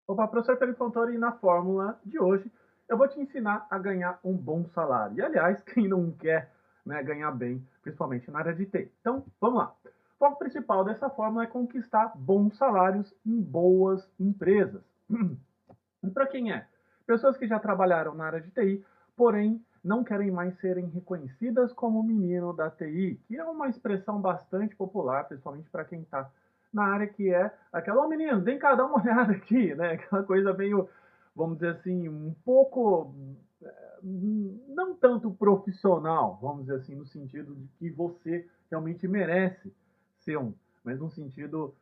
Opa, professor Felipe Fontoura, e na fórmula de hoje eu vou te ensinar a ganhar um bom salário. E, aliás, quem não quer, né, ganhar bem, principalmente na área de TI. Então, vamos lá. O foco principal dessa fórmula é conquistar bons salários em boas empresas. E para quem é? Pessoas que já trabalharam na área de TI, porém não querem mais serem reconhecidas como menino da TI, que é uma expressão bastante popular, principalmente para quem está na área, que é aquela, ô menino, vem cá dar uma olhada aqui, né? Aquela coisa meio, vamos dizer assim, um pouco não tanto profissional, vamos dizer assim, no sentido de que você realmente merece ser um, mas no sentido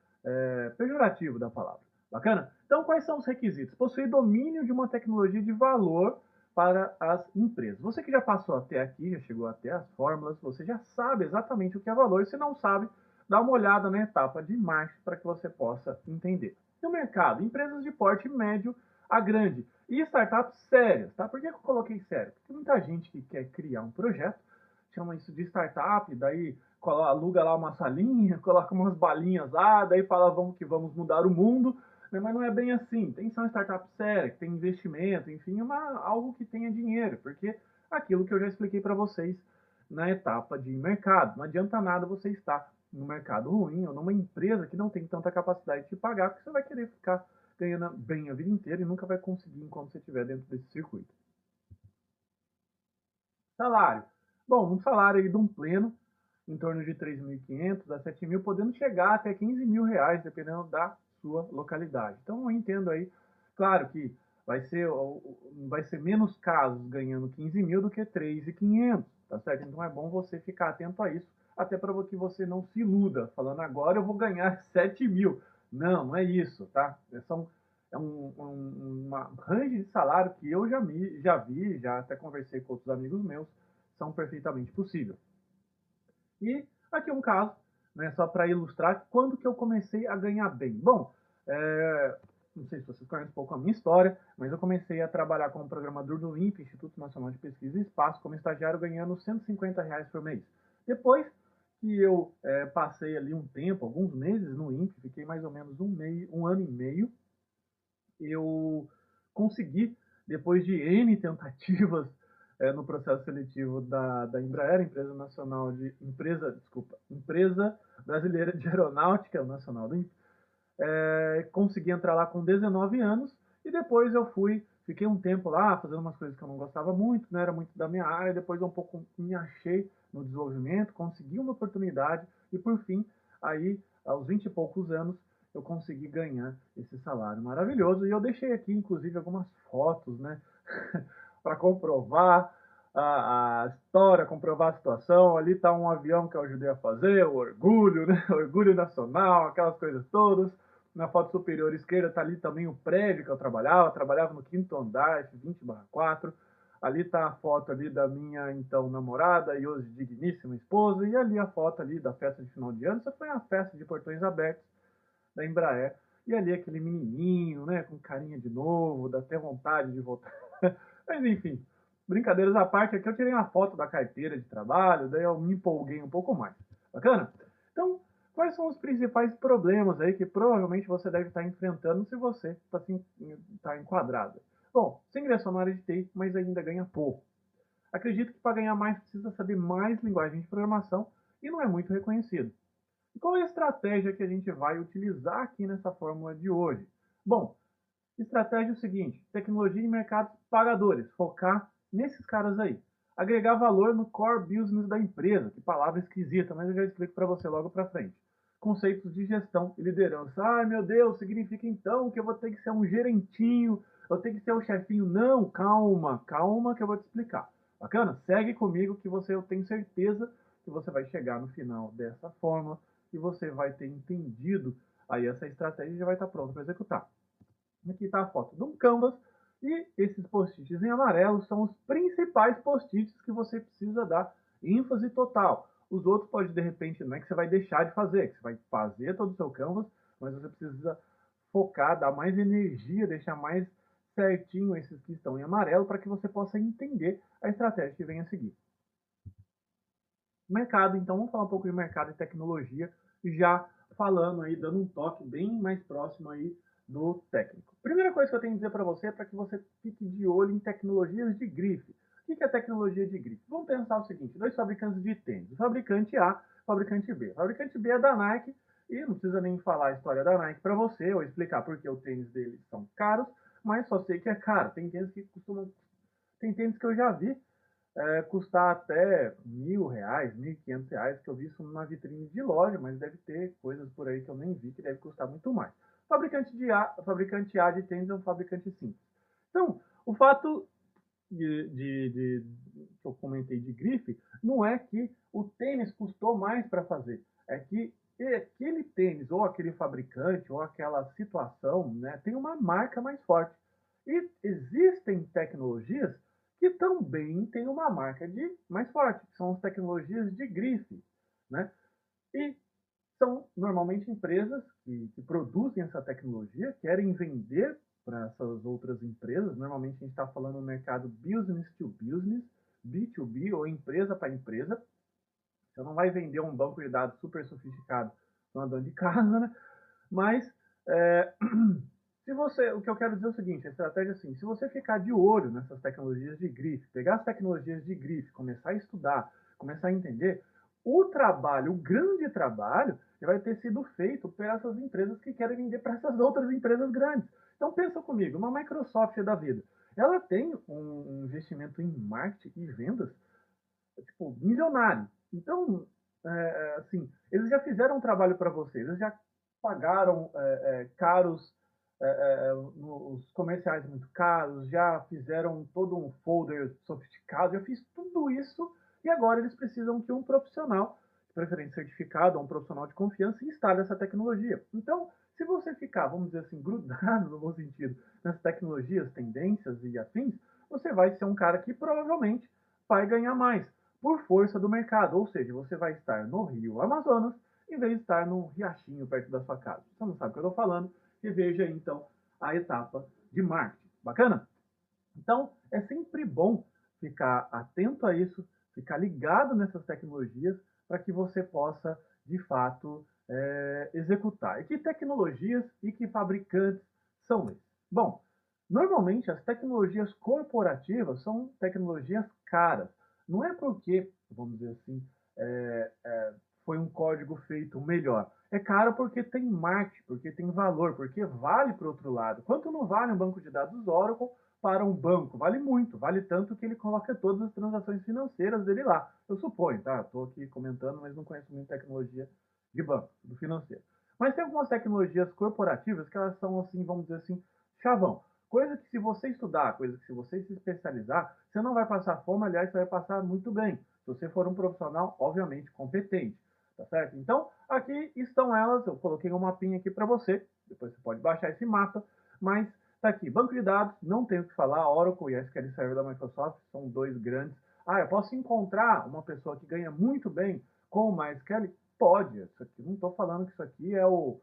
pejorativo da palavra. Bacana? Então, quais são os requisitos? Possuir domínio de uma tecnologia de valor para as empresas. Você que já passou até aqui, já chegou até as fórmulas, você já sabe exatamente o que é valor. E se não sabe, dá uma olhada na etapa de marketing para que você possa entender. E o mercado? Empresas de porte médio a grande. E startups sérias, tá? Por que eu coloquei sério? Porque muita gente que quer criar um projeto chama isso de startup, daí aluga lá uma salinha, coloca umas balinhas lá, daí fala vamos que vamos mudar o mundo, né? Mas não é bem assim. Tem que ser uma startup séria, que tem investimento, enfim, algo que tenha dinheiro, porque aquilo que eu já expliquei para vocês na etapa de mercado. Não adianta nada você estar no mercado ruim ou numa empresa que não tem tanta capacidade de te pagar, porque você vai querer ficar ganhando bem a vida inteira e nunca vai conseguir enquanto você estiver dentro desse circuito. Salário. Bom, um salário aí de um pleno, em torno de 3.500 a 7.000, podendo chegar até 15 mil reais, dependendo da sua localidade. Então, eu entendo aí, claro que vai ser menos casos ganhando 15 mil do que 3.500, tá certo? Então, é bom você ficar atento a isso, até para que você não se iluda, falando agora eu vou ganhar 7 mil. Não, não é isso, tá? Uma range de salário que eu já vi, já até conversei com outros amigos meus, são perfeitamente possíveis. E aqui um caso, né, só para ilustrar quando que eu comecei a ganhar bem. Bom, não sei se vocês conhecem um pouco a minha história, mas eu comecei a trabalhar como programador do INPE, Instituto Nacional de Pesquisa e Espaço, como estagiário ganhando R$ 150 por mês. Depois que eu passei ali um tempo, alguns meses no INPE, fiquei mais ou menos um ano e meio, eu consegui, depois de N tentativas no processo seletivo da Embraer, empresa brasileira de aeronáutica, o nacional do INPE, consegui entrar lá com 19 anos e depois fiquei um tempo lá fazendo umas coisas que eu não gostava muito, não era muito da minha área, depois eu um pouco me achei no desenvolvimento, consegui uma oportunidade e por fim, aí aos 20 e poucos anos, eu consegui ganhar esse salário maravilhoso e eu deixei aqui inclusive algumas fotos, né, para comprovar a história, comprovar a situação. Ali está um avião que eu ajudei a fazer, o orgulho, né? Orgulho nacional, aquelas coisas todas. Na foto superior esquerda está ali também o prédio que eu trabalhava no quinto andar, F20/4. Ali está a foto ali da minha então namorada e hoje digníssima esposa, e ali a foto ali da festa de final de ano. Isso foi uma festa de portões abertos da Embraer. E ali aquele menininho, né, com carinha de novo, dá até vontade de voltar. Mas enfim, brincadeiras à parte, aqui eu tirei uma foto da carteira de trabalho, daí eu me empolguei um pouco mais. Bacana? Então, quais são os principais problemas aí que provavelmente você deve estar enfrentando se você está assim, tá enquadrado? Bom, você ingressou na área de TI, mas ainda ganha pouco. Acredito que para ganhar mais precisa saber mais linguagem de programação e não é muito reconhecido. E qual é a estratégia que a gente vai utilizar aqui nessa fórmula de hoje? Bom, estratégia é o seguinte: tecnologia e mercados pagadores, focar nesses caras aí. Agregar valor no core business da empresa, que palavra esquisita, mas eu já explico para você logo para frente. Conceitos de gestão e liderança. Ai meu Deus, significa então que eu vou ter que ser um gerentinho, eu tenho que ser o chefinho. Não, calma, calma que eu vou te explicar. Bacana? Segue comigo que eu tenho certeza que você vai chegar no final dessa fórmula e você vai ter entendido aí essa estratégia e já vai estar pronto para executar. Aqui está a foto de um canvas e esses post-its em amarelo são os principais post-its que você precisa dar ênfase total. Os outros pode de repente não é que você vai deixar de fazer, que você vai fazer todo o seu canvas, mas você precisa focar, dar mais energia, deixar mais certinho esses que estão em amarelo para que você possa entender a estratégia que vem a seguir. Mercado, então vamos falar um pouco de mercado e tecnologia, já falando aí, dando um toque bem mais próximo aí do técnico. Primeira coisa coisa que eu tenho a dizer para você é para que você fique de olho em tecnologias de grife. O que é tecnologia de grife? Vamos pensar o seguinte, dois fabricantes de tênis, o fabricante A, o fabricante B. O fabricante B é da Nike, e não precisa nem falar a história da Nike para você, ou explicar porque os tênis deles são caros, mas só sei que é caro. Tem tênis que costumam... Tem tênis que eu já vi custar até R$ 1.000, R$ 1.500, que eu vi isso numa vitrine de loja, mas deve ter coisas por aí que eu nem vi que deve custar muito mais. Fabricante A de tênis é um fabricante simples. Então, o fato que eu comentei de grife não é que o tênis custou mais para fazer, é que aquele tênis, ou aquele fabricante, ou aquela situação, né, tem uma marca mais forte. E existem tecnologias que também têm uma marca mais forte, que são as tecnologias de grife, né? E são normalmente empresas que produzem essa tecnologia, querem vender para essas outras empresas. Normalmente a gente está falando no mercado business to business, B2B ou empresa para empresa. Você não vai vender um banco de dados super sofisticado numa dona de casa, né? Mas se você, o que eu quero dizer é o seguinte, a estratégia é assim, se você ficar de olho nessas tecnologias de grife, pegar as tecnologias de grife, começar a estudar, começar a entender, o trabalho, o grande trabalho, vai ter sido feito por essas empresas que querem vender para essas outras empresas grandes. Então pensa comigo, uma Microsoft da vida, ela tem um investimento em marketing e vendas tipo, milionário. Então, assim, eles já fizeram um trabalho para vocês, eles já pagaram caros, os comerciais muito caros, já fizeram todo um folder sofisticado, já fiz tudo isso e agora eles precisam que um profissional, de preferência certificado, ou um profissional de confiança, instale essa tecnologia. Então, se você ficar, vamos dizer assim, grudado no bom sentido, nas tecnologias, tendências e afins, você vai ser um cara que provavelmente vai ganhar mais por força do mercado, ou seja, você vai estar no Rio Amazonas em vez de estar num riachinho perto da sua casa. Você não sabe o que eu estou falando, e veja aí, então, a etapa de marketing. Bacana? Então, é sempre bom ficar atento a isso, ficar ligado nessas tecnologias para que você possa, de fato, executar. E que tecnologias e que fabricantes são esses? Bom, normalmente as tecnologias corporativas são tecnologias caras. Não é porque, vamos dizer assim, foi um código feito melhor. É caro porque tem marketing, porque tem valor, porque vale para o outro lado. Quanto não vale um banco de dados Oracle para um banco? Vale muito, vale tanto que ele coloca todas as transações financeiras dele lá. Eu suponho, tá? Estou aqui comentando, mas não conheço muito tecnologia de banco, do financeiro. Mas tem algumas tecnologias corporativas que elas são assim, vamos dizer assim, chavão. Coisa que se você estudar, coisa que se você se especializar, você não vai passar fome, aliás, você vai passar muito bem. Se você for um profissional, obviamente, competente. Tá certo? Então, aqui estão elas. Eu coloquei um mapinha aqui para você. Depois você pode baixar esse mapa. Mas tá aqui. Banco de dados, não tenho o que falar. Oracle e SQL Server da Microsoft são dois grandes. Ah, eu posso encontrar uma pessoa que ganha muito bem com o MySQL? Pode. Isso aqui, não estou falando que isso aqui é o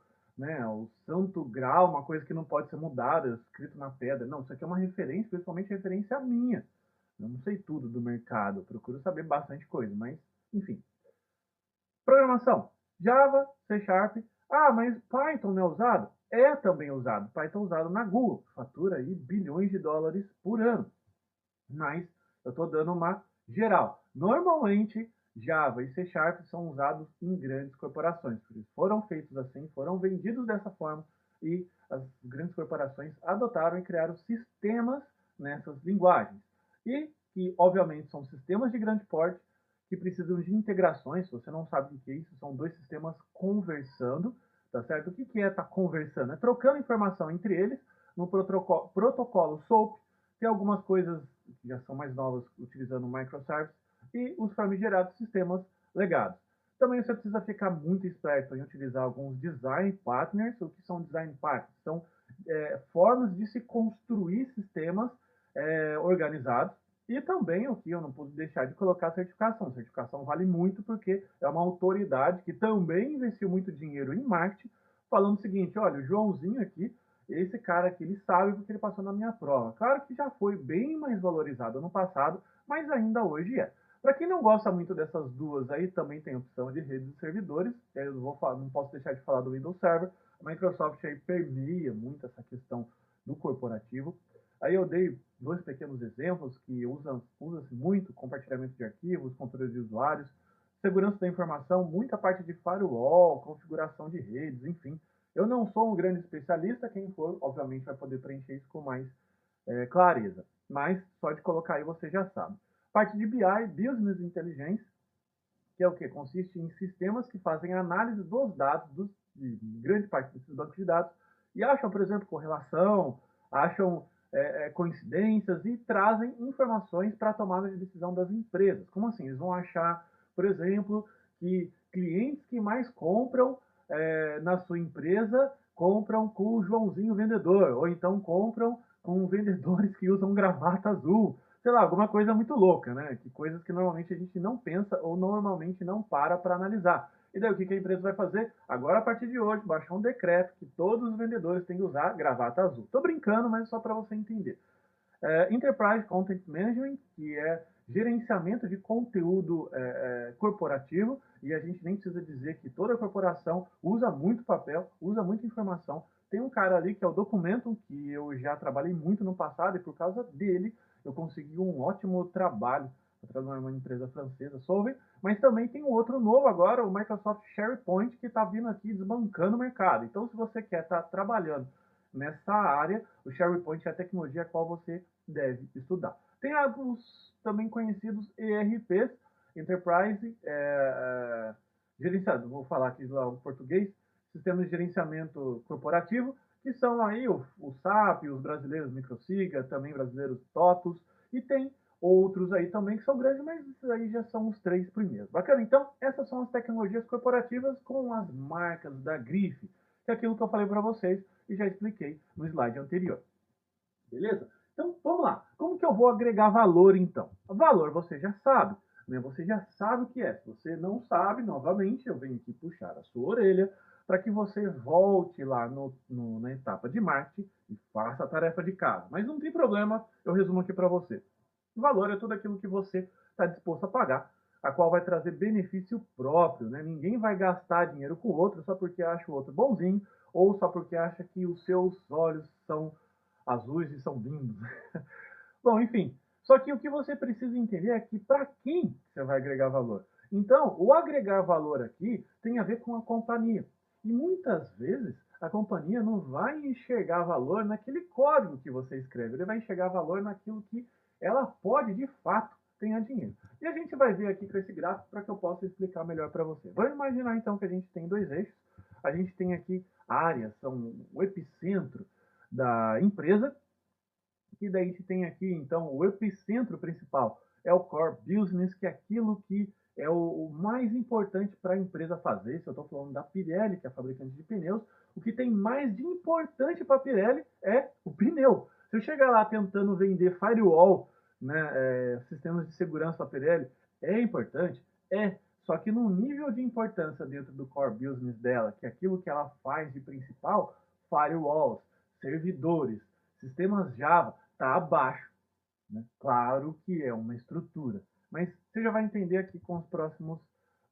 santo grau, uma coisa que não pode ser mudada, escrito na pedra. Não, isso aqui é uma referência, principalmente referência minha. Eu não sei tudo do mercado, procuro saber bastante coisa, mas, enfim. Programação, Java, C Sharp. Ah, mas Python não é usado? É também usado. Python é usado na Google, fatura aí bilhões de dólares por ano. Mas eu estou dando uma geral. Normalmente, Java e C Sharp são usados em grandes corporações. Eles foram feitos assim, foram vendidos dessa forma e as grandes corporações adotaram e criaram sistemas nessas linguagens. E que, obviamente, são sistemas de grande porte que precisam de integrações. Se você não sabe o que é isso, são dois sistemas conversando, tá certo? O que é estar conversando? É trocando informação entre eles no protocolo SOAP. Tem algumas coisas que já são mais novas utilizando microservices e os famigerados sistemas legados. Também você precisa ficar muito esperto em utilizar alguns design partners. O que são design partners? São formas de se construir sistemas organizados. E também o que eu não pude deixar de colocar a certificação. A certificação vale muito porque é uma autoridade que também investiu muito dinheiro em marketing, falando o seguinte, olha, o Joãozinho aqui, esse cara aqui, ele sabe porque ele passou na minha prova. Claro que já foi bem mais valorizado no passado, mas ainda hoje é. Para quem não gosta muito dessas duas aí, também tem a opção de redes e servidores. Eu não posso deixar de falar do Windows Server. A Microsoft aí permeia muito essa questão do corporativo. Aí eu dei dois pequenos exemplos que usa-se muito compartilhamento de arquivos, controle de usuários, segurança da informação, muita parte de firewall, configuração de redes, enfim. Eu não sou um grande especialista, quem for, obviamente, vai poder preencher isso com mais clareza. Mas só de colocar aí você já sabe. Parte de BI, Business Intelligence, que é o que? Consiste em sistemas que fazem análise dos dados, de grande parte desses bancos de dados, e acham, por exemplo, correlação, acham coincidências e trazem informações para a tomada de decisão das empresas. Como assim? Eles vão achar, por exemplo, que clientes que mais compram na sua empresa compram com o Joãozinho vendedor, ou então compram com vendedores que usam gravata azul, sei lá, alguma coisa muito louca, né? Que coisas que normalmente a gente não pensa ou normalmente não para analisar. E daí o que a empresa vai fazer? Agora, a partir de hoje, baixar um decreto que todos os vendedores têm que usar gravata azul. Tô brincando, mas só para você entender. Enterprise Content Management, que é gerenciamento de conteúdo corporativo, e a gente nem precisa dizer que toda corporação usa muito papel, usa muita informação. Tem um cara ali que é o Documentum, que eu já trabalhei muito no passado, e por causa dele eu consegui um ótimo trabalho trabalhando numa empresa francesa, Solvay, mas também tem um outro novo agora, o Microsoft SharePoint, que está vindo aqui desbancando o mercado. Então, se você quer estar trabalhando nessa área, o SharePoint é a tecnologia a qual você deve estudar. Tem alguns também conhecidos ERPs, Enterprise, gerenciado, vou falar aqui lá o português, Sistema de Gerenciamento Corporativo, que são aí o SAP, os brasileiros Microsiga, também brasileiros TOTUS, e tem outros aí também que são grandes, mas esses aí já são os três primeiros. Bacana? Então, essas são as tecnologias corporativas com as marcas da grife, que é aquilo que eu falei para vocês e já expliquei no slide anterior. Beleza? Então, vamos lá. Como que eu vou agregar valor, então? Valor você já sabe, né? Você já sabe o que é. Se você não sabe, novamente, eu venho aqui puxar a sua orelha para que você volte lá na etapa de marketing e faça a tarefa de casa. Mas não tem problema, eu resumo aqui para você. Valor é tudo aquilo que você está disposto a pagar, a qual vai trazer benefício próprio, né? Ninguém vai gastar dinheiro com o outro só porque acha o outro bonzinho ou só porque acha que os seus olhos são azuis e são lindos. Bom, enfim. Só que o que você precisa entender é que para quem você vai agregar valor. Então, o agregar valor aqui tem a ver com a companhia. E muitas vezes a companhia não vai enxergar valor naquele código que você escreve, ele vai enxergar valor naquilo que ela pode de fato ganhar dinheiro. E a gente vai ver aqui com esse gráfico para que eu possa explicar melhor para você. Vamos imaginar então que a gente tem dois eixos. A gente tem aqui áreas, são o epicentro da empresa, e daí a gente tem aqui, então, o epicentro principal é o core business, que é aquilo que é o mais importante para a empresa fazer. Se eu estou falando da Pirelli, que é a fabricante de pneus, o que tem mais de importante para a Pirelli é o pneu. Se eu chegar lá tentando vender firewall, né, sistemas de segurança para a Pirelli, é importante? É. Só que no nível de importância dentro do core business dela, que é aquilo que ela faz de principal, firewalls, servidores, sistemas Java, está abaixo. Né? Claro que é uma estrutura, mas você já vai entender aqui com os próximos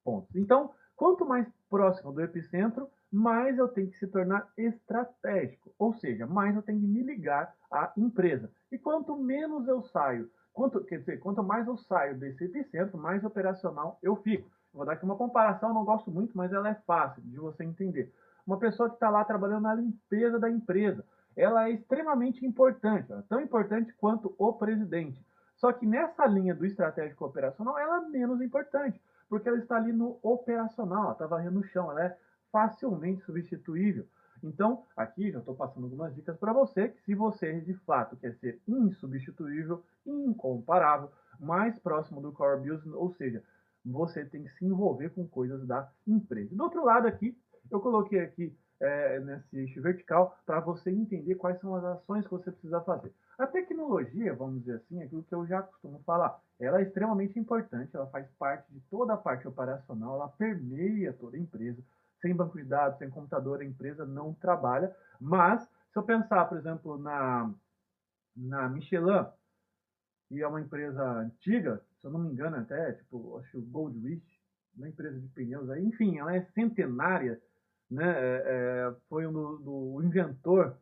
pontos. Então, quanto mais próximo do epicentro, mais eu tenho que se tornar estratégico, ou seja, mais eu tenho que me ligar à empresa. E quanto menos eu saio, quanto mais eu saio desse epicentro, mais operacional eu fico. Vou dar aqui uma comparação, não gosto muito, mas ela é fácil de você entender. Uma pessoa que está lá trabalhando na limpeza da empresa, ela é extremamente importante, ela é tão importante quanto o presidente. Só que nessa linha do estratégico operacional, ela é menos importante, porque ela está ali no operacional, ela está varrendo o chão, ela é facilmente substituível. Então, aqui já estou passando algumas dicas para você, que se você de fato quer ser insubstituível, incomparável, mais próximo do core business, ou seja, você tem que se envolver com coisas da empresa. Do outro lado aqui, eu coloquei aqui nesse eixo vertical para você entender quais são as ações que você precisa fazer. A tecnologia, vamos dizer assim, é aquilo que eu já costumo falar, ela é extremamente importante, ela faz parte de toda a parte operacional, ela permeia toda a empresa. Sem banco de dados, sem computador, a empresa não trabalha. Mas, se eu pensar, por exemplo, na Michelin, que é uma empresa antiga, se eu não me engano até, tipo, acho que o Goldrich, uma empresa de pneus aí, enfim, ela é centenária, né? Foi um do inventor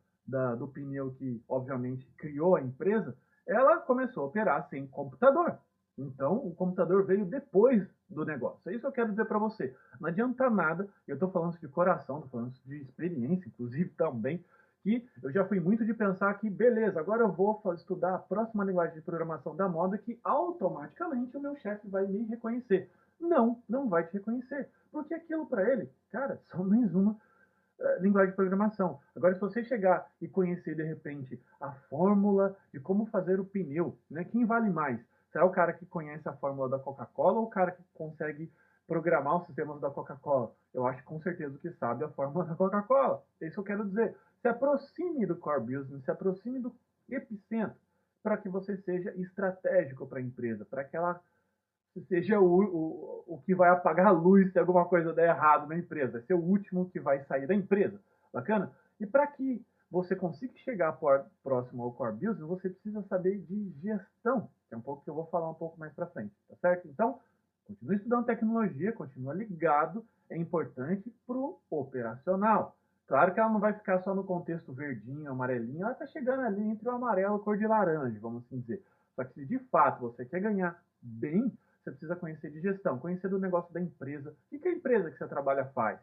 do pneu que, obviamente, criou a empresa, ela começou a operar sem computador. Então, o computador veio depois do negócio. É isso que eu quero dizer para você. Não adianta nada, eu estou falando isso de coração, estou falando isso de experiência, inclusive, também, que eu já fui muito de pensar que, beleza, agora eu vou estudar a próxima linguagem de programação da moda que automaticamente o meu chefe vai me reconhecer. Não, não vai te reconhecer. Porque aquilo para ele, cara, só mais uma linguagem de programação. Agora, se você chegar e conhecer, de repente, a fórmula de como fazer o pneu, né? Quem vale mais? Será o cara que conhece a fórmula da Coca-Cola ou o cara que consegue programar os sistemas da Coca-Cola? Eu acho com certeza que sabe a fórmula da Coca-Cola. É isso que eu quero dizer. Se aproxime do core business, se aproxime do epicentro, para que você seja estratégico para a empresa, para que ela seja o que vai apagar a luz se alguma coisa der errado na empresa. Vai ser o último que vai sair da empresa. Bacana? E para que você consiga chegar próximo ao core business, você precisa saber de gestão, que é um pouco que eu vou falar um pouco mais para frente, tá certo? Então, continue estudando tecnologia, continua ligado, é importante para o operacional. Claro que ela não vai ficar só no contexto verdinho, amarelinho, ela está chegando ali entre o amarelo e a cor de laranja, vamos assim dizer. Só que se de fato você quer ganhar bem, você precisa conhecer de gestão, conhecer do negócio da empresa. O que a empresa que você trabalha faz?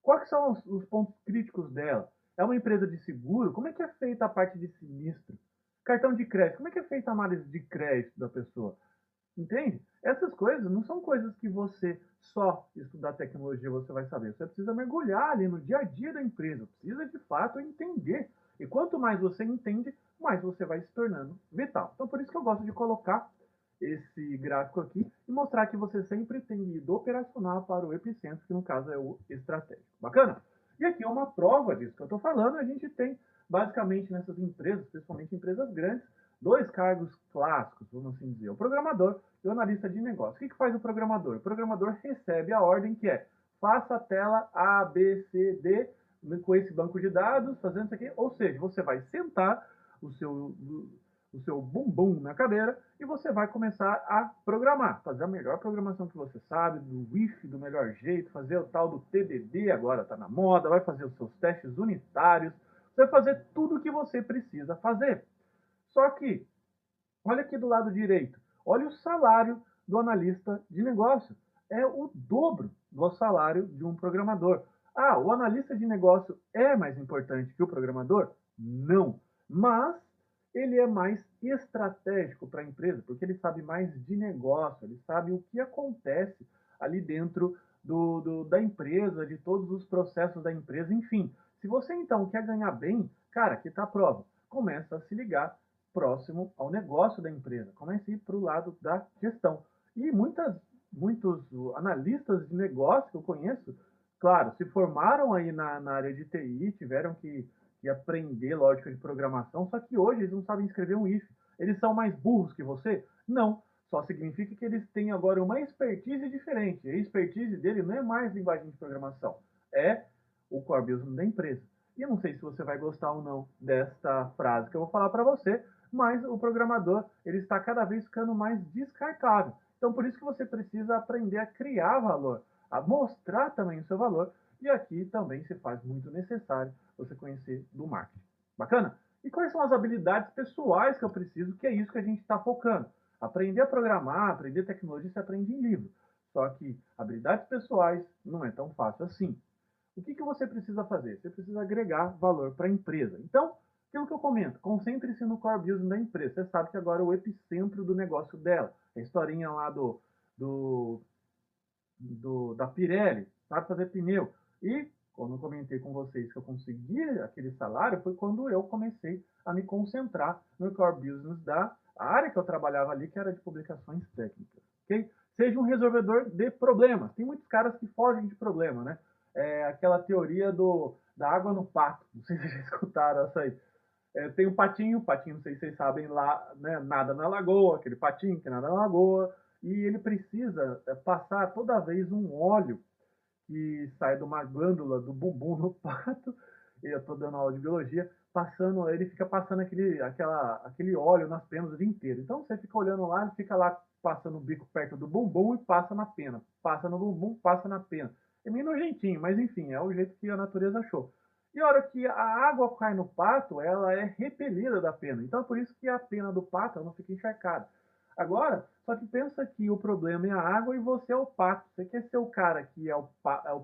Quais são os pontos críticos dela? É uma empresa de seguro? Como é que é feita a parte de sinistro? Cartão de crédito, como é que é feita a análise de crédito da pessoa? Entende? Essas coisas não são coisas que você só estudar tecnologia você vai saber. Você precisa mergulhar ali no dia a dia da empresa, precisa de fato entender. E quanto mais você entende, mais você vai se tornando vital. Então por isso que eu gosto de colocar esse gráfico aqui e mostrar que você sempre tem ido do operacional para o epicentro, que no caso é o estratégico. Bacana? E aqui é uma prova disso que eu estou falando. A gente tem basicamente nessas empresas, principalmente empresas grandes, dois cargos clássicos, vamos assim dizer, o programador e o analista de negócio. O que faz o programador? O programador recebe a ordem que é faça a tela A, B, C, D com esse banco de dados, fazendo isso aqui, ou seja, você vai sentar o seu bumbum na cadeira e você vai começar a programar, fazer a melhor programação que você sabe, do Wi-Fi do melhor jeito, fazer o tal do TDD, agora está na moda, vai fazer os seus testes unitários, você vai fazer tudo o que você precisa fazer. Só que, olha aqui do lado direito, olha o salário do analista de negócio. É o dobro do salário de um programador. Ah, o analista de negócio é mais importante que o programador? Não. Mas ele é mais estratégico para a empresa, porque ele sabe mais de negócio, ele sabe o que acontece ali dentro da empresa, de todos os processos da empresa, enfim. Se você então quer ganhar bem, cara, aqui está a prova. Começa a se ligar próximo ao negócio da empresa. Comece a ir para o lado da gestão. E muitos analistas de negócio que eu conheço, claro, se formaram aí na área de TI, tiveram que aprender lógica de programação, só que hoje eles não sabem escrever um if. Eles são mais burros que você? Não. Só significa que eles têm agora uma expertise diferente. A expertise dele não é mais linguagem de programação, é o core business da empresa. E eu não sei se você vai gostar ou não desta frase que eu vou falar para você, mas o programador ele está cada vez ficando mais descartável. Então, por isso que você precisa aprender a criar valor, a mostrar também o seu valor. E aqui também se faz muito necessário você conhecer do marketing. Bacana? E quais são as habilidades pessoais que eu preciso, que é isso que a gente está focando. Aprender a programar, aprender tecnologia, você aprende em livro. Só que habilidades pessoais não é tão fácil assim. O que você precisa fazer? Você precisa agregar valor para a empresa. Então, aquilo que eu comento, concentre-se no core business da empresa. Você sabe que agora é o epicentro do negócio dela. A historinha lá do, da Pirelli, sabe fazer pneu. E, como eu comentei com vocês que eu consegui aquele salário, foi quando eu comecei a me concentrar no core business da área que eu trabalhava ali, que era de publicações técnicas. Okay? Seja um resolvedor de problemas. Tem muitos caras que fogem de problema, né? É aquela teoria da água no pato. Não sei se vocês já escutaram essa aí. Tem o patinho, não sei se vocês sabem, lá, né, nada na lagoa, aquele patinho que nada na lagoa, e ele precisa passar toda vez um óleo que sai de uma glândula do bumbum no pato, e eu estou dando aula de biologia, ele fica passando aquele óleo nas penas o dia inteiro. Então você fica olhando lá, ele fica lá passando o bico perto do bumbum e passa na pena. Passa no bumbum, passa na pena. É meio nojentinho, mas enfim, é o jeito que a natureza achou. E a hora que a água cai no pato, ela é repelida da pena. Então é por isso que a pena do pato não fica encharcada. Agora, só que pensa que o problema é a água e você é o pato. Você quer ser o cara que é o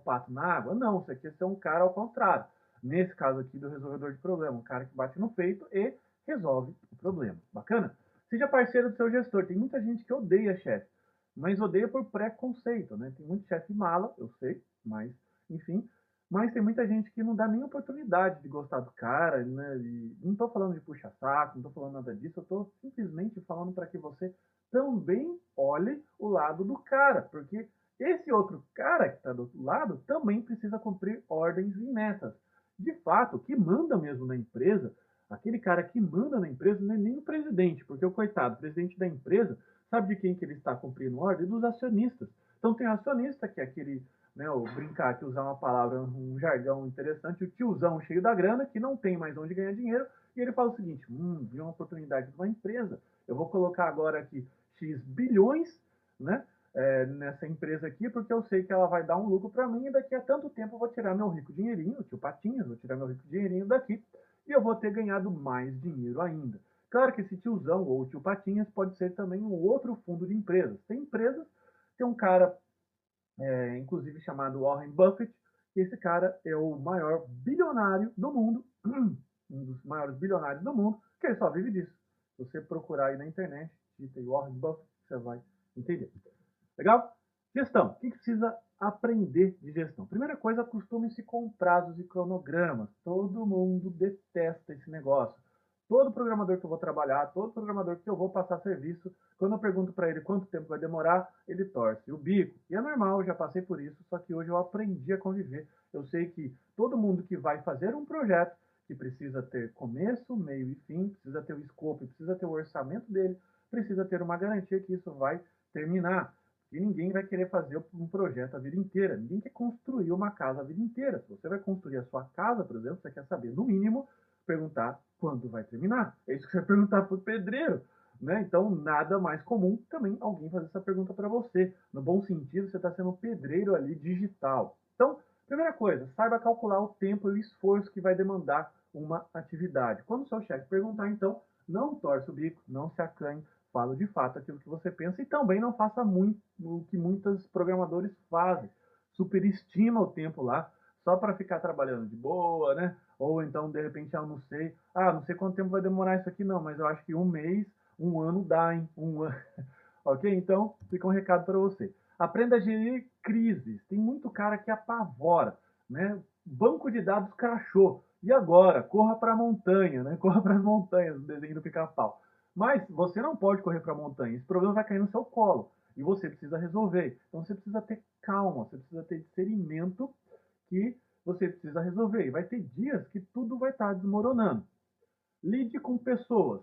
pato na água? Não, você quer ser um cara ao contrário. Nesse caso aqui do resolvedor de problema, um cara que bate no peito e resolve o problema. Bacana? Seja parceiro do seu gestor. Tem muita gente que odeia chefe, mas odeia por preconceito, né? Tem muito chefe mala, eu sei, mas enfim. Mas tem muita gente que não dá nem oportunidade de gostar do cara, né? E não estou falando de puxa-saco, não estou falando nada disso, eu estou simplesmente falando para que você também olhe o lado do cara, porque esse outro cara que está do outro lado também precisa cumprir ordens e metas. De fato, o que manda mesmo na empresa, aquele cara que manda na empresa não é nem o presidente, porque o coitado, o presidente da empresa, sabe de quem que ele está cumprindo ordem? Dos acionistas. Então tem acionista, que é aquele, né, o brincar que usar uma palavra, um jargão interessante, o tiozão cheio da grana, que não tem mais onde ganhar dinheiro, e ele fala o seguinte, vi uma oportunidade de uma empresa, eu vou colocar agora aqui X bilhões, né, nessa empresa aqui, porque eu sei que ela vai dar um lucro para mim, e daqui a tanto tempo eu vou tirar meu rico dinheirinho, tio Patinhas, vou tirar meu rico dinheirinho daqui, e eu vou ter ganhado mais dinheiro ainda. Claro que esse tiozão ou tio Patinhas pode ser também um outro fundo de empresas. Tem empresas, tem um cara inclusive chamado Warren Buffett, que esse cara é o maior bilionário do mundo, um dos maiores bilionários do mundo, que ele só vive disso. Se você procurar aí na internet, digita Warren Buffett, você vai entender. Legal? Gestão. O que precisa aprender de gestão? Primeira coisa, acostume-se com prazos e cronogramas. Todo mundo detesta esse negócio. Todo programador que eu vou trabalhar, todo programador que eu vou passar serviço, quando eu pergunto para ele quanto tempo vai demorar, ele torce o bico. E é normal, eu já passei por isso, só que hoje eu aprendi a conviver. Eu sei que todo mundo que vai fazer um projeto, que precisa ter começo, meio e fim, precisa ter o escopo, precisa ter o orçamento dele, precisa ter uma garantia que isso vai terminar. E ninguém vai querer fazer um projeto a vida inteira. Ninguém quer construir uma casa a vida inteira. Se você vai construir a sua casa, por exemplo, você quer saber, no mínimo, perguntar quando vai terminar. É isso que você vai perguntar para o pedreiro. Né? Então, nada mais comum também alguém fazer essa pergunta para você. No bom sentido, você está sendo um pedreiro ali digital. Então, primeira coisa, saiba calcular o tempo e o esforço que vai demandar uma atividade. Quando o seu chefe perguntar, então, não torce o bico, não se acanhe, fala de fato aquilo que você pensa e também não faça muito o que muitos programadores fazem. Superestima o tempo lá só para ficar trabalhando de boa, né? Ou então, de repente, não sei quanto tempo vai demorar isso aqui, não, mas eu acho que um mês, um ano dá, hein? Um ano. Ok? Então, fica um recado para você. Aprenda a gerir crises. Tem muito cara que apavora, né? Banco de dados crashou. E agora? Corra para a montanha, né? Corra para as montanhas, o desenho do pica-pau. Mas você não pode correr para a montanha. Esse problema vai cair no seu colo. E você precisa resolver. Então você precisa ter calma, você precisa ter discernimento que você precisa resolver. E vai ter dias que tudo vai estar desmoronando. Lide com pessoas.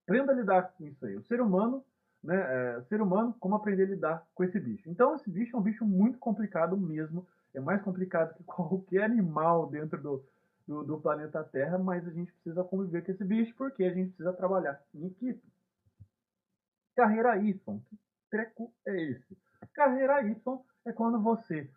Aprenda a lidar com isso aí. O ser humano, né? Ser humano, como aprender a lidar com esse bicho. Então, esse bicho é um bicho muito complicado mesmo. É mais complicado que qualquer animal dentro do planeta Terra, mas a gente precisa conviver com esse bicho porque a gente precisa trabalhar em equipe. Carreira Y. Que treco é esse? Carreira Y é quando você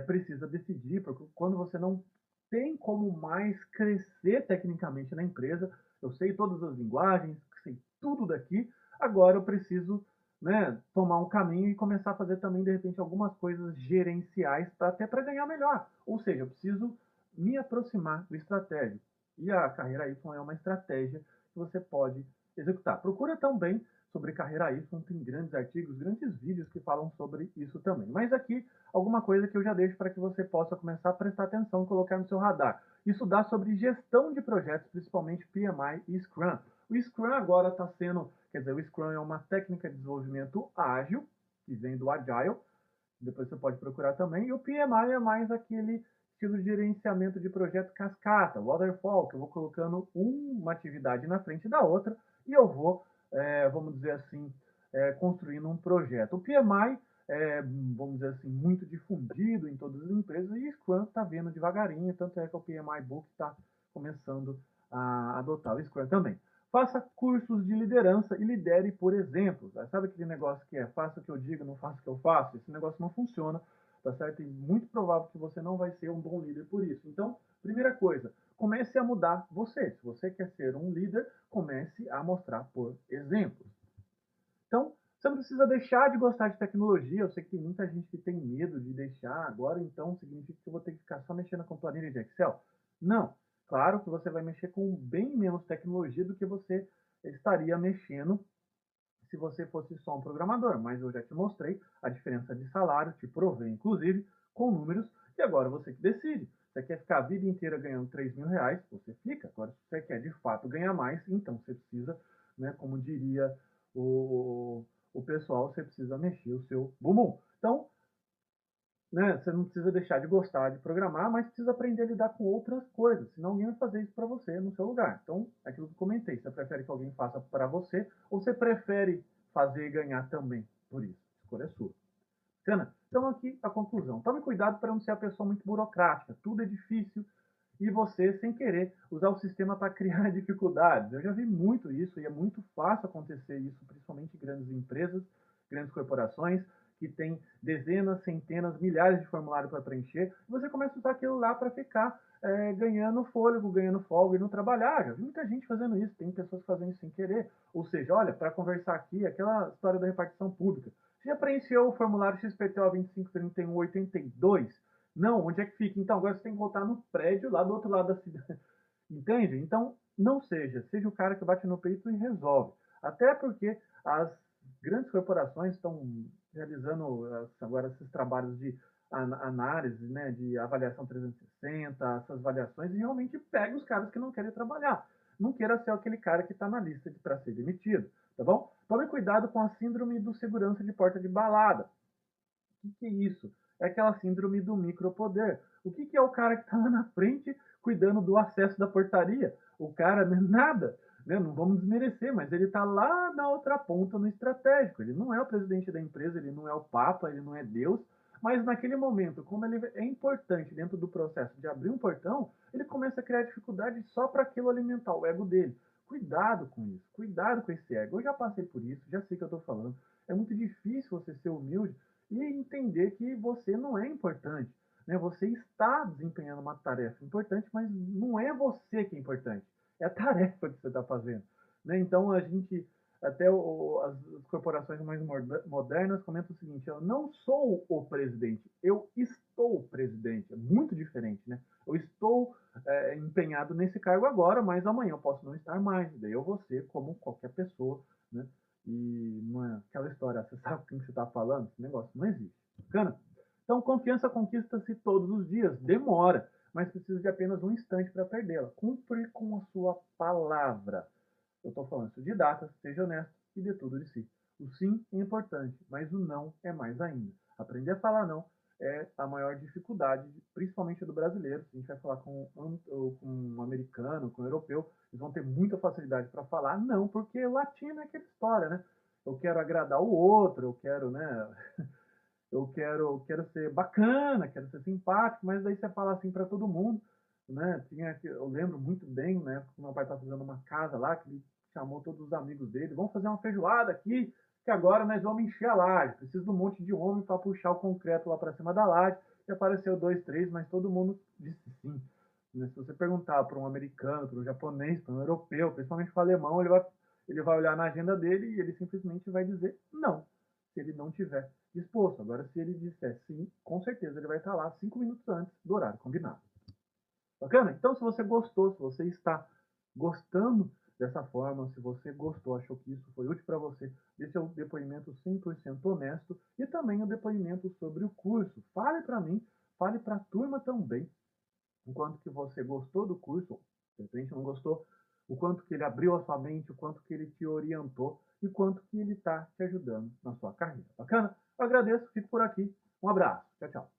precisa decidir, porque quando você não tem como mais crescer tecnicamente na empresa, eu sei todas as linguagens, sei tudo daqui, agora eu preciso, né, tomar um caminho e começar a fazer também, de repente, algumas coisas gerenciais, até para ganhar melhor. Ou seja, eu preciso me aproximar do estratégico. E a carreira Y é uma estratégia que você pode executar. Procura também sobre carreira Y, tem grandes artigos, grandes vídeos que falam sobre isso também. Mas aqui, alguma coisa que eu já deixo para que você possa começar a prestar atenção e colocar no seu radar. Isso dá sobre gestão de projetos, principalmente PMI e Scrum. O Scrum agora está sendo, quer dizer, o Scrum é uma técnica de desenvolvimento ágil, que vem do Agile, depois você pode procurar também, e o PMI é mais aquele estilo de gerenciamento de projeto cascata, waterfall, que eu vou colocando uma atividade na frente da outra e eu vou, vamos dizer assim, construindo um projeto. O PMI é, vamos dizer assim, muito difundido em todas as empresas e o Scrum está vendo devagarinho, tanto é que o PMI Book está começando a adotar o Scrum também. Faça cursos de liderança e lidere por exemplo. Sabe aquele negócio que faça o que eu digo, não faça o que eu faço? Esse negócio não funciona, tá certo? E muito provável que você não vai ser um bom líder por isso. Então, primeira coisa, comece a mudar você. Se você quer ser um líder, comece a mostrar por exemplos. Então, você não precisa deixar de gostar de tecnologia. Eu sei que tem muita gente que tem medo de deixar agora, então significa que eu vou ter que ficar só mexendo com planilha de Excel. Não. Claro que você vai mexer com bem menos tecnologia do que você estaria mexendo se você fosse só um programador, mas eu já te mostrei a diferença de salário, te provei, inclusive, com números, e agora você que decide. Você quer ficar a vida inteira ganhando 3 mil reais, você fica. Agora, se você quer de fato ganhar mais, então você precisa, né, como diria o pessoal, você precisa mexer o seu bumbum. Então, né, você não precisa deixar de gostar de programar, mas precisa aprender a lidar com outras coisas, senão alguém vai fazer isso para você no seu lugar. Então, é aquilo que eu comentei, você prefere que alguém faça para você ou você prefere fazer e ganhar também por isso? A escolha é sua. Bacana? Então, aqui a conclusão. Tome cuidado para não ser a pessoa muito burocrática, tudo é difícil e você, sem querer, usar o sistema para criar dificuldades. Eu já vi muito isso e é muito fácil acontecer isso, principalmente em grandes empresas, grandes corporações, que tem dezenas, centenas, milhares de formulários para preencher, e você começa a usar aquilo lá para ficar ganhando fôlego, ganhando folga e não trabalhar. Já vi muita gente fazendo isso, tem pessoas que fazem isso sem querer. Ou seja, olha, para conversar aqui, aquela história da repartição pública. Você já preencheu o formulário XPTO 253182? Não, onde é que fica? Então agora você tem que voltar no prédio lá do outro lado da cidade. Entende? Então, não seja o cara que bate no peito e resolve. Até porque as grandes corporações estão realizando agora esses trabalhos de análise, né, de avaliação 360, essas avaliações, e realmente pega os caras que não querem trabalhar. Não queira ser aquele cara que está na lista para ser demitido, tá bom? Tome cuidado com a síndrome do segurança de porta de balada. O que é isso? É aquela síndrome do micropoder. O que é o cara que está lá na frente cuidando do acesso da portaria? O cara, nada, né? Não vamos desmerecer, mas ele está lá na outra ponta no estratégico. Ele não é o presidente da empresa, ele não é o Papa, ele não é Deus, mas naquele momento, como ele é importante dentro do processo de abrir um portão, ele começa a criar dificuldade só para aquilo alimentar o ego dele. Cuidado com isso, cuidado com esse ego. Eu já passei por isso, já sei o que eu estou falando. É muito difícil você ser humilde e entender que você não é importante. Né? Você está desempenhando uma tarefa importante, mas não é você que é importante. É a tarefa que você está fazendo. Né? Então, a gente, até as corporações mais modernas comentam o seguinte: eu não sou o presidente, eu estou presidente. É muito diferente. Né? Eu estou empenhado nesse cargo agora, mas amanhã eu posso não estar mais. Daí eu vou ser como qualquer pessoa. Né? E não é aquela história, você sabe com quem você está falando? Esse negócio não existe. Bacana? Então, confiança conquista-se todos os dias. Demora, mas precisa de apenas um instante para perdê-la. Cumpre com a sua palavra. Eu estou falando isso de datas, seja honesto e dê tudo de si. O sim é importante, mas o não é mais ainda. Aprender a falar não é a maior dificuldade, principalmente do brasileiro. Se a gente vai falar com um americano, com um europeu, eles vão ter muita facilidade para falar não, porque latino é aquela história, né? Eu quero agradar o outro, eu quero, né? Eu quero ser bacana, quero ser simpático, mas daí você fala assim para todo mundo, né? Eu lembro muito bem, né? Porque meu pai estava fazendo uma casa lá, que ele chamou todos os amigos dele, vamos fazer uma feijoada aqui, que agora nós vamos encher a laje. Preciso de um monte de homem para puxar o concreto lá para cima da laje. E apareceu 2, 3, mas todo mundo disse sim. Se você perguntar para um americano, para um japonês, para um europeu, principalmente para o alemão, ele vai olhar na agenda dele e ele simplesmente vai dizer não, se ele não tiver disposto. Agora, se ele disser sim, com certeza ele vai estar lá 5 minutos antes do horário combinado. Bacana? Então, se você gostou, se você está gostando dessa forma, se você gostou, achou que isso foi útil para você, esse é o depoimento 100% honesto e também o depoimento sobre o curso. Fale para mim, fale para a turma também, enquanto que você gostou do curso, de repente não gostou, o quanto que ele abriu a sua mente, o quanto que ele te orientou e o quanto que ele está te ajudando na sua carreira. Bacana? Eu agradeço, fico por aqui. Um abraço. Tchau, tchau.